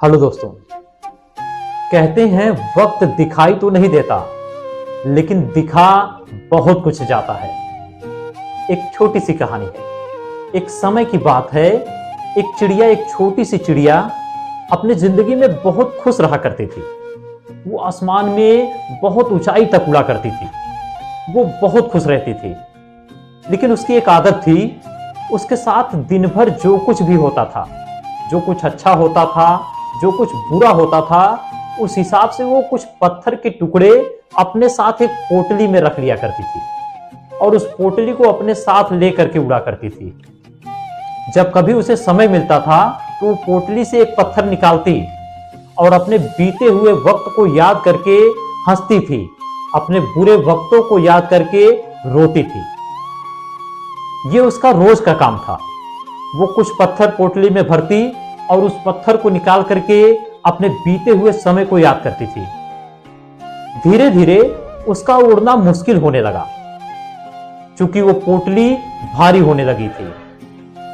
Hello दोस्तों। कहते हैं वक्त दिखाई तो नहीं देता, लेकिन दिखा बहुत कुछ जाता है। एक छोटी सी कहानी है। एक समय की बात है। एक छोटी सी चिड़िया अपने जिंदगी में बहुत खुश रहा करती थी। वो आसमान में बहुत ऊंचाई तक उड़ा करती थी। वो बहुत खुश रहती थी, लेकिन उसकी एक आदत थी। उसके साथ दिन भर जो कुछ भी होता था, जो कुछ अच्छा होता था, जो कुछ बुरा होता था, उस हिसाब से वो कुछ पत्थर के टुकड़े अपने साथ एक पोटली में रख लिया करती थी और उस पोटली को अपने साथ लेकर के उड़ा करती थी। जब कभी उसे समय मिलता था तो वो पोटली से एक पत्थर निकालती और अपने बीते हुए वक्त को याद करके हंसती थी, अपने बुरे वक्तों को याद करके रोती थी। ये उसका रोज का काम था। वो कुछ पत्थर पोटली में भरती और उस पत्थर को निकाल करके अपने बीते हुए समय को याद करती थी। धीरे धीरे उसका उड़ना मुश्किल होने लगा, क्योंकि वो पोटली भारी होने लगी थी।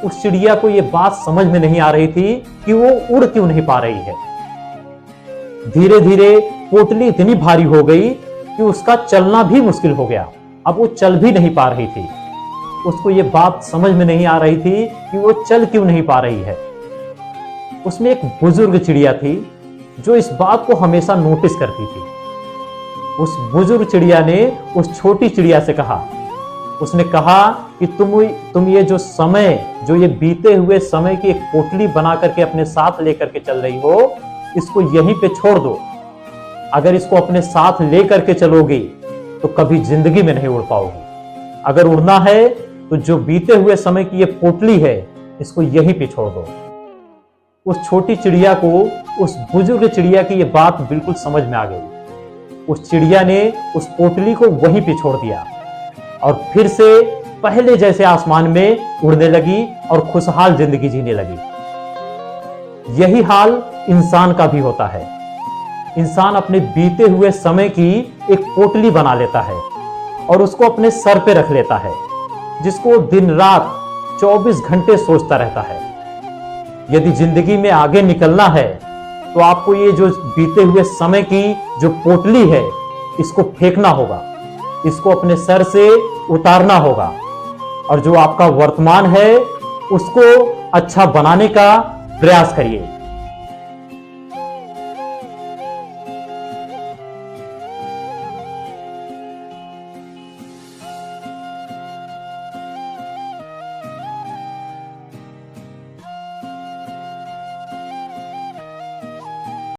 उस चिड़िया को यह बात समझ में नहीं आ रही थी कि वो उड़ क्यों नहीं पा रही है। धीरे धीरे पोटली इतनी भारी हो गई कि उसका चलना भी मुश्किल हो गया। अब वो चल भी नहीं पा रही थी। उसको ये बात समझ में नहीं आ रही थी कि वो चल क्यों नहीं पा रही है। उसमें एक बुजुर्ग चिड़िया थी जो इस बात को हमेशा नोटिस करती थी। उस बुजुर्ग चिड़िया ने उस छोटी चिड़िया से कहा, उसने कहा कि तुम ये जो ये बीते हुए समय की एक पोटली बना करके अपने साथ लेकर के चल रही हो, इसको यहीं पे छोड़ दो। अगर इसको अपने साथ लेकर के चलोगी तो कभी जिंदगी में नहीं उड़ पाओगी। अगर उड़ना है तो जो बीते हुए समय की ये पोटली है, इसको यहीं पे छोड़ दो। उस छोटी चिड़िया को उस बुजुर्ग चिड़िया की ये बात बिल्कुल समझ में आ गई। उस चिड़िया ने उस पोटली को वहीं पे छोड़ दिया और फिर से पहले जैसे आसमान में उड़ने लगी और खुशहाल जिंदगी जीने लगी। यही हाल इंसान का भी होता है। इंसान अपने बीते हुए समय की एक पोटली बना लेता है और उसको अपने सर पे रख लेता है, जिसको दिन रात 24 घंटे सोचता रहता है। यदि जिंदगी में आगे निकलना है तो आपको ये जो बीते हुए समय की जो पोटली है, इसको फेंकना होगा, इसको अपने सर से उतारना होगा और जो आपका वर्तमान है उसको अच्छा बनाने का प्रयास करिए।